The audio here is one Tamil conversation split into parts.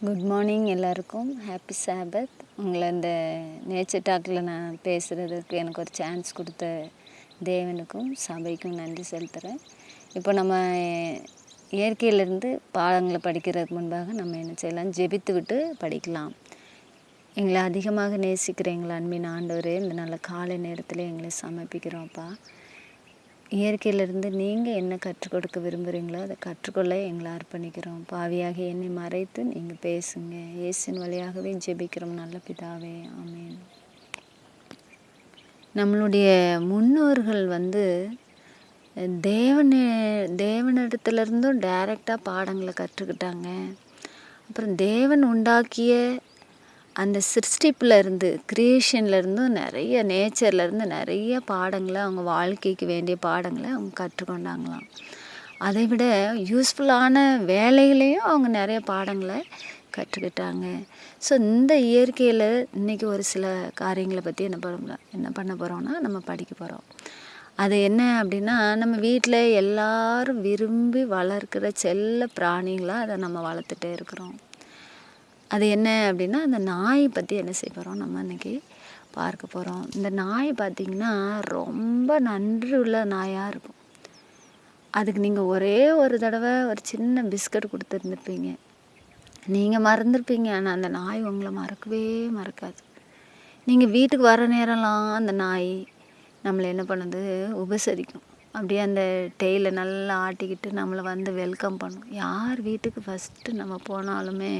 குட் மார்னிங் எல்லாருக்கும். ஹாப்பி சாபத். உங்களை இந்த நேச்சர் டாக்கில் நான் பேசுகிறதுக்கு எனக்கு ஒரு சான்ஸ் கொடுத்த தேவனுக்கும் சபைக்கும் நன்றி செலுத்துகிறேன். இப்போ நம்ம இயற்கையிலேருந்து பாடங்களை படிக்கிறதுக்கு முன்பாக நம்ம என்ன செய்யலாம், ஜெபித்துக்கிட்டு படிக்கலாம். எங்களை அதிகமாக நேசிக்கிற எங்களை அன்பின் ஆண்டவரே, இந்த நல்ல காலை நேரத்தில் எங்களை சமர்ப்பிக்கிறோம்ப்பா. இயற்கையிலிருந்து நீங்கள் என்ன கற்றுக் கொடுக்க விரும்புகிறீங்களோ அதை கற்றுக்கொள்ள எங்களை அர்ப்பணிக்கிறோம். பாவியாக என்னை மறைத்து நீங்கள் பேசுங்க. இயேசுவின் வழியாகவே ஜெபிக்கிறோம் நல்ல பிதாவே, ஆமென். நம்மளுடைய முன்னோர்கள் தேவனிடத்துலேருந்தும் டைரெக்டாக பாடங்களை கற்றுக்கிட்டாங்க. அப்புறம் தேவன் உண்டாக்கிய அந்த சிருஷ்டிப்புலேருந்து, க்ரியேஷன்லேருந்தும் நிறைய நேச்சர்லேருந்து நிறைய பாடங்களை, அவங்க வாழ்க்கைக்கு வேண்டிய பாடங்களை அவங்க கற்றுக்கொண்டாங்களாம். அதை விட யூஸ்ஃபுல்லான வேலையிலையும் அவங்க நிறைய பாடங்களை கற்றுக்கிட்டாங்க. ஸோ இந்த இயற்கையில் இன்றைக்கி ஒரு சில காரியங்களை பற்றி என்ன பண்ண போகிறோம்னா நம்ம படிக்க போகிறோம். அது என்ன அப்படின்னா, நம்ம வீட்டில் எல்லாரும் விரும்பி வளர்க்கிற செல்ல பிராணிகளாக அதை நம்ம வளர்த்துட்டே இருக்கிறோம். அது என்ன அப்படின்னா, அந்த நாய் பற்றி என்ன செய்ய போகிறோம், நம்ம இன்றைக்கி பார்க்க போகிறோம். இந்த நாய் பார்த்திங்கன்னா ரொம்ப நன்றி உள்ள நாயாக இருக்கும். அதுக்கு நீங்கள் ஒரே ஒரு தடவை ஒரு சின்ன பிஸ்கட் கொடுத்துருந்துருப்பீங்க, நீங்கள் மறந்துருப்பீங்க. ஆனால் அந்த நாய் உங்களை மறக்கவே மறக்காது. நீங்கள் வீட்டுக்கு வர நேரம்லாம் அந்த நாய் நம்மளை என்ன பண்ணுது, உபசரிக்கும். அப்படியே அந்த டெய்லை நல்லா ஆட்டிக்கிட்டு நம்மளை வெல்கம் பண்ணும். யார் வீட்டுக்கு ஃபஸ்ட்டு நம்ம போனாலுமே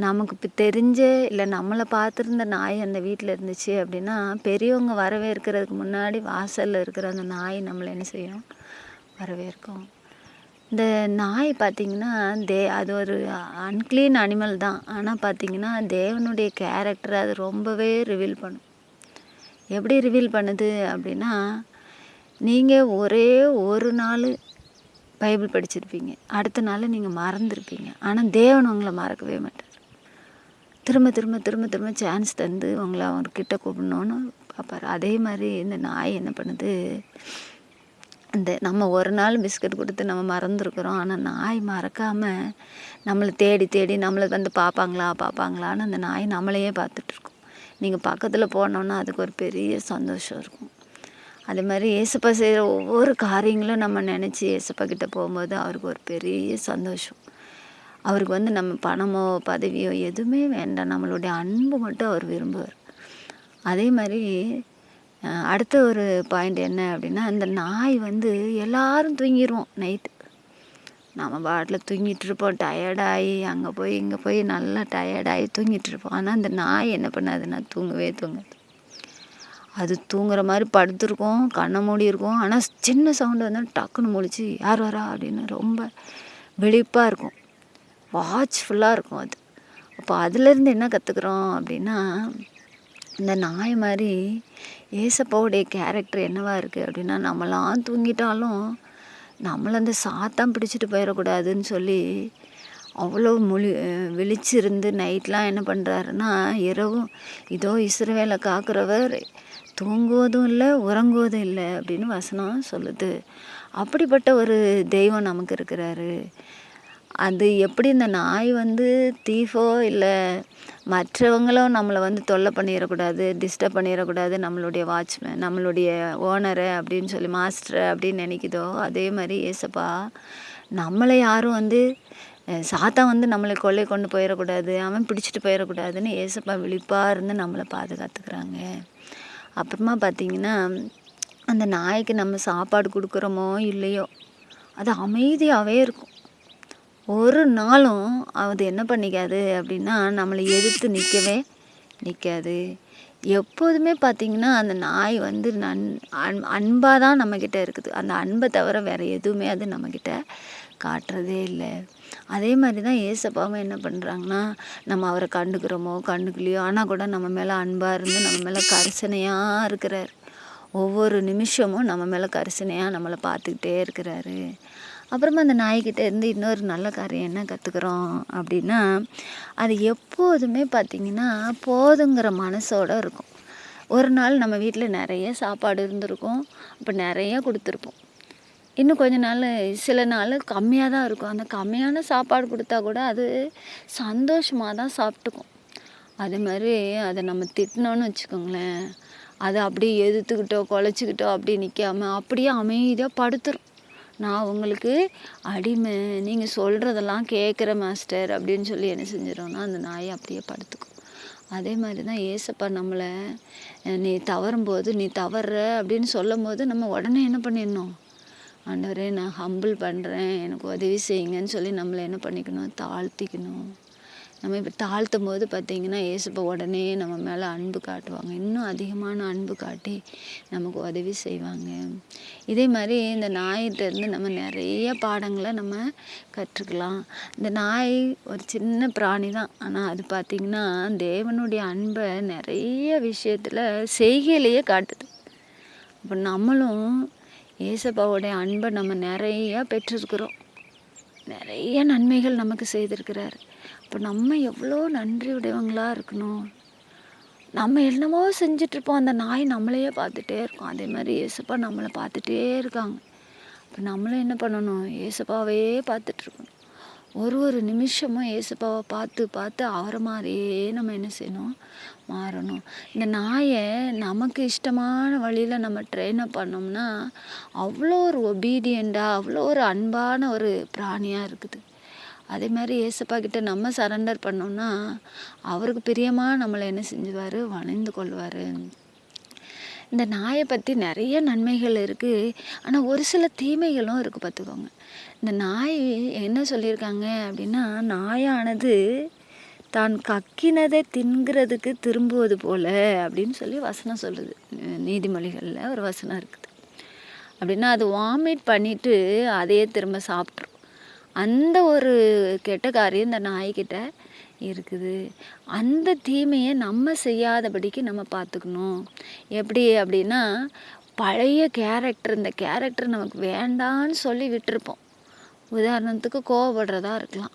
நமக்கு இப்போ தெரிஞ்ச இல்லை நம்மளை பார்த்துருந்த நாய் அந்த வீட்டில் இருந்துச்சு அப்படின்னா, பெரியவங்க வரவேற்கிறதுக்கு முன்னாடி வாசலில் இருக்கிற அந்த நாய் நம்மளை என்ன செய்யும், வரவேற்கும். இந்த நாய் பார்த்திங்கன்னா அது ஒரு அன்க்ளீன் அனிமல் தான். ஆனால் பார்த்திங்கன்னா தேவனுடைய கேரக்டரை அது ரொம்பவே ரிவீல் பண்ணும். எப்படி ரிவீல் பண்ணுது அப்படின்னா, நீங்கள் ஒரே ஒரு நாள் பைபிள் படிச்சிருப்பீங்க, அடுத்த நாள் நீங்கள் மறந்துருப்பீங்க. ஆனால் தேவன் உங்களை மறக்கவே மாட்டார். திரும்ப திரும்ப திரும்ப திரும்ப சான்ஸ் தந்து உங்களை அவர்கிட்ட கூப்பிடணுன்னு பார்ப்பார். அதே மாதிரி இந்த நாய் என்ன பண்ணுது, நம்ம ஒரு நாள் பிஸ்கட் கொடுத்து நம்ம மறந்துருக்குறோம். ஆனால் நாய் மறக்காமல் நம்மளை தேடி தேடி நம்மளை பார்ப்பாங்களான்னு அந்த நாய் நம்மளையே பார்த்துட்ருக்கும். நீங்கள் பக்கத்தில் போனோன்னா அதுக்கு ஒரு பெரிய சந்தோஷம் இருக்கும். அதே மாதிரி ஏசப்பா செய்கிற ஒவ்வொரு காரியங்களும் நம்ம நினச்சி ஏசப்பா கிட்டே போகும்போது அவருக்கு ஒரு பெரிய சந்தோஷம். அவருக்கு நம்ம பணமோ பதவியோ எதுவுமே வேண்டாம், நம்மளுடைய அன்பு மட்டும் அவர் விரும்புவார். அதே மாதிரி அடுத்த ஒரு பாயிண்ட் என்ன அப்படின்னா, அந்த நாய் எல்லாரும் தூங்கிடுவோம் நைட்டு. நம்ம பாட்டில் தூங்கிட்டுருப்போம், டயர்டாகி அங்கே போய் இங்கே போய் நல்லா டயர்டாகி தூங்கிட்டுருப்போம். ஆனால் அந்த நாய் என்ன பண்ணாதுன்னா தூங்கவே தூங்காது. அது தூங்குற மாதிரி படுத்துருக்கும், கண்ணை மூடி இருக்கும். ஆனால் சின்ன சவுண்டு டக்குன்னு முழிச்சு யார் வரா அப்படின்னு ரொம்ப விழிப்பாக இருக்கும், வாட்ச்ஃபுல்லாக இருக்கும் அது. அப்போ அதுலேருந்து என்ன கற்றுக்குறோம் அப்படின்னா, இந்த நாய் மாதிரி ஏசப்பாவுடைய கேரக்டர் என்னவாக இருக்குது அப்படின்னா, நம்மளாம் தூங்கிட்டாலும் நம்மளை அந்த சாத்தான் பிடிச்சிட்டு போயிடக்கூடாதுன்னு சொல்லி அவ்வளோ விழிச்சிருந்து நைட்லாம் என்ன பண்ணுறாருன்னா, இரவும் இதோ இஸ்ரவேலை காக்கிறவர் தூங்குவதும் இல்லை உறங்குவதும் இல்லை அப்படின்னு வசனம் சொல்லுது. அப்படிப்பட்ட ஒரு தெய்வம் நமக்கு இருக்கிறாரு. அது எப்படி இந்த நாய் தீஃபோ இல்லை மற்றவங்களோ நம்மளை தொல்லை பண்ணிடக்கூடாது, டிஸ்டர்ப் பண்ணிடக்கூடாது, நம்மளுடைய வாட்ச்மேன் நம்மளுடைய ஓனரை அப்படின்னு சொல்லி மாஸ்டரை அப்படின்னு நினைக்குதோ, அதே மாதிரி ஏசப்பா நம்மளை யாரும் சாத்தான் நம்மளை கொள்ளை கொண்டு போயிடக்கூடாது, அவன் பிடிச்சிட்டு போயிடக்கூடாதுன்னு ஏசப்பா விழிப்பாக இருந்து நம்மளை பாதுகாத்துக்கிறாங்க. அப்புறமா பார்த்திங்கன்னா, அந்த நாய்க்கு நம்ம சாப்பாடு கொடுக்குறோமோ இல்லையோ அது அமைதியாகவே இருக்கும். ஒரு நாளும் அது என்ன பண்ணிக்காது அப்படின்னா, நம்மளை எதிர்த்து நிற்கவே நிற்காது. எப்போதுமே பார்த்திங்கன்னா அந்த நாய் அன்பாக தான் நம்மக்கிட்ட இருக்குது. அந்த அன்பை தவிர வேறு எதுவுமே அது நம்மக்கிட்ட காட்டுறதே இல்லை. அதே மாதிரி தான் ஏசப்பாவும் என்ன பண்ணுறாங்கன்னா, நம்ம அவரை கண்டுக்கிறோமோ கண்டுக்கலையோ ஆனால் கூட நம்ம மேலே அன்பாக இருந்து நம்ம மேலே கரிசனையாக இருக்கிறார். ஒவ்வொரு நிமிஷமும் நம்ம மேலே கரிசனையாக நம்மளை பார்த்துக்கிட்டே இருக்கிறாரு. அப்புறமா அந்த நாய்கிட்ட இருந்து இன்னொரு நல்ல காரியம் என்ன கற்றுக்குறோம் அப்படின்னா, அது எப்போதுமே பார்த்திங்கன்னா போதுங்கிற மனசோடு இருக்கும். ஒரு நாள் நம்ம வீட்டில் நிறைய சாப்பாடு இருந்திருக்கும், அப்போ நிறைய கொடுத்துருப்போம். இன்னும் கொஞ்ச நாள் சில நாள் கம்மியாக தான் இருக்கும். அந்த கம்மியான சாப்பாடு கொடுத்தா கூட அது சந்தோஷமாக தான் சாப்பிட்டுக்கும். அதே மாதிரி அதை நம்ம திட்டினோன்னு வச்சுக்கோங்களேன், அதை அப்படியே எதிர்த்துக்கிட்டோ குலைச்சிக்கிட்டோ அப்படியே நிற்காம அப்படியே அமைதியாக படுத்துரும். நான் உங்களுக்கு அடிமை, நீங்கள் சொல்கிறதெல்லாம் கேட்குற மாஸ்டர் அப்படின்னு சொல்லி என்ன செஞ்சிடும்னா அந்த நாயை அப்படியே படுத்துக்கும். அதே மாதிரி தான் ஏசப்பா நம்மளை நீ தவறும்போது நீ தவறுற அப்படின்னு சொல்லும்போது நம்ம உடனே என்ன பண்ணிடணும், ஆண்டவரே நான் ஹம்பிள் பண்ணுறேன், எனக்கு உதவி செய்யுங்கன்னு சொல்லி நம்மளை என்ன பண்ணிக்கணும், தாழ்த்திக்கணும். நம்ம இப்படி தாழ்த்தும் போது பார்த்திங்கன்னா ஏசப்பா உடனே நம்ம மேலே அன்பு காட்டுவாங்க, இன்னும் அதிகமான அன்பு காட்டி நமக்கு உதவி செய்வாங்க. இதே மாதிரி இந்த நாயிட்டேருந்து நம்ம நிறைய பாடங்களை நம்ம கற்றுக்கலாம். இந்த நாய் ஒரு சின்ன பிராணி தான், ஆனால் அது பார்த்திங்கன்னா தேவனுடைய அன்பை நிறைய விஷயத்தில் செய்கையிலேயே காட்டுது. அப்போ நம்மளும் ஏசப்பாவுடைய அன்பை நம்ம நிறையா பெற்றிருக்கிறோம், நிறைய நன்மைகள் நமக்கு செய்திருக்கிறார். இப்போ நம்ம எவ்வளோ நன்றி உடையவங்களாக இருக்கணும். நம்ம என்னமோ செஞ்சிட்ருப்போம், அந்த நாய் நம்மளையே பார்த்துட்டே இருக்கும். அதே மாதிரி ஏசப்பா நம்மளை பார்த்துட்டே இருக்காங்க. இப்போ நம்மளும் என்ன பண்ணணும், ஏசப்பாவே பார்த்துட்ருக்கணும். ஒரு நிமிஷமும் ஏசப்பாவை பார்த்து பார்த்து அவரை மாதிரியே நம்ம என்ன செய்யணும், மாறணும். இந்த நாயை நமக்கு இஷ்டமான வழியில் நம்ம ட்ரெயின் அப் பண்ணோம்னா அவ்வளோ ஒரு ஒபீடியண்ட்டாக அவ்வளோ ஒரு அன்பான ஒரு பிராணியாக இருக்குது. அதே மாதிரி ஏசப்பா கிட்ட நம்ம சரண்டர் பண்ணோம்னா அவருக்கு பிரியமாக நம்மளை என்ன செஞ்சுவார், வணைந்து கொள்வார். இந்த நாயை பற்றி நிறைய நன்மைகள் இருக்குது, ஆனால் ஒரு சில தீமைகளும் இருக்குது பார்த்துக்கோங்க. இந்த நாய் என்ன சொல்லியிருக்காங்க அப்படின்னா, நாயானது தான் கக்கினதை தின்கிறதுக்கு திரும்புவது போல அப்படின்னு சொல்லி வசனம் சொல்லுது. நீதிமொழிகளில் ஒரு வசனம் இருக்குது. அப்படின்னா அது வாமிட் பண்ணிவிட்டு அதையே திரும்ப சாப்பிட்ரும். அந்த ஒரு கெட்ட காரியம் இந்த நாய்கிட்ட இருக்குது. அந்த தீமையை நம்ம செய்யாதபடிக்கு நம்ம பார்த்துக்கணும். எப்படி அப்படின்னா, பழைய கேரக்டர், இந்த கேரக்டர் நமக்கு வேண்டான்னு சொல்லி விட்டுருப்போம். உதாரணத்துக்கு கோவப்படுறதா இருக்கலாம்.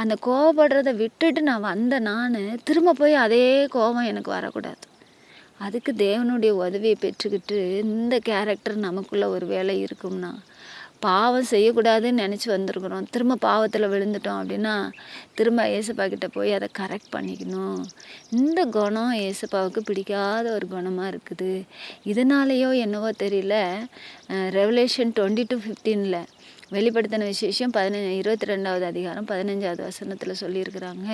அந்த கோவப்படுறத விட்டுட்டு நான் திரும்ப போய் அதே கோபம் எனக்கு வரக்கூடாது. அதுக்கு தேவனுடைய உதவியை பெற்றுக்கிட்டு இந்த கேரக்டர் நமக்குள்ளே ஒரு வேலை இருக்கும்னா, பாவம் செய்யக்கூடாதுன்னு நினச்சி வந்திருக்கிறோம், திரும்ப பாவத்தில் விழுந்துட்டோம் அப்படின்னா திரும்ப ஏசப்பா கிட்ட போய் அதை கரெக்ட் பண்ணிக்கணும். இந்த குணம் ஏசப்பாவுக்கு பிடிக்காத ஒரு குணமாக இருக்குது. இதனாலேயோ என்னவோ தெரியல, ரெவலேஷன் 22:15 வெளிப்படுத்தின விசேஷம் 22வது அதிகாரம் 15வது வசனத்தில் சொல்லியிருக்கிறாங்க,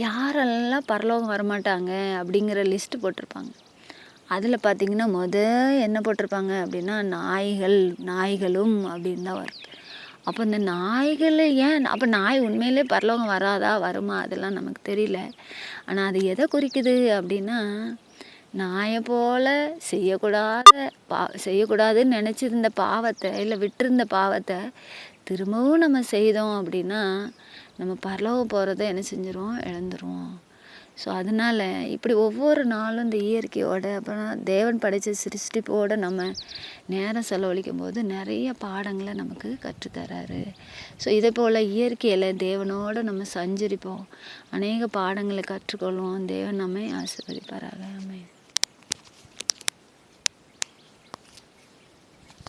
யாரெல்லாம் பரலோகம் வரமாட்டாங்க அப்படிங்கிற லிஸ்ட்டு போட்டிருப்பாங்க. அதில் பார்த்திங்கன்னா என்ன போட்டிருப்பாங்க அப்படின்னா, நாய்களும் அப்படின்னு தான் வரும். அப்போ இந்த நாய்கள் ஏன், அப்போ நாய் உண்மையிலே பரலோகம் வராதா வருமா அதெல்லாம் நமக்கு தெரியல. ஆனால் அது எதை குறிக்குது அப்படின்னா, நாயை போல் செய்யக்கூடாதுன்னு நினச்சிருந்த பாவத்தை இல்லை விட்டிருந்த பாவத்தை திரும்பவும் நம்ம செய்தோம் அப்படின்னா நம்ம பரலோகம் போகிறத என்ன செஞ்சிருவோம், இழந்துருவோம். ஸோ அதனால் இப்படி ஒவ்வொரு நாளும் இந்த இயற்கையோட அப்புறம் தேவன் படைத்த சிருஷ்டிப்போடு நம்ம நேரம் செலவழிக்கும் போது நிறைய பாடங்களை நமக்கு கற்றுத்தராரு. ஸோ இதே போல் இயற்கையில் தேவனோடு நம்ம சஞ்சரிப்போம், அநேக பாடங்களை கற்றுக்கொள்வோம். தேவன் நம்மை ஆசீர்வதிப்பாராக. ஆமென்.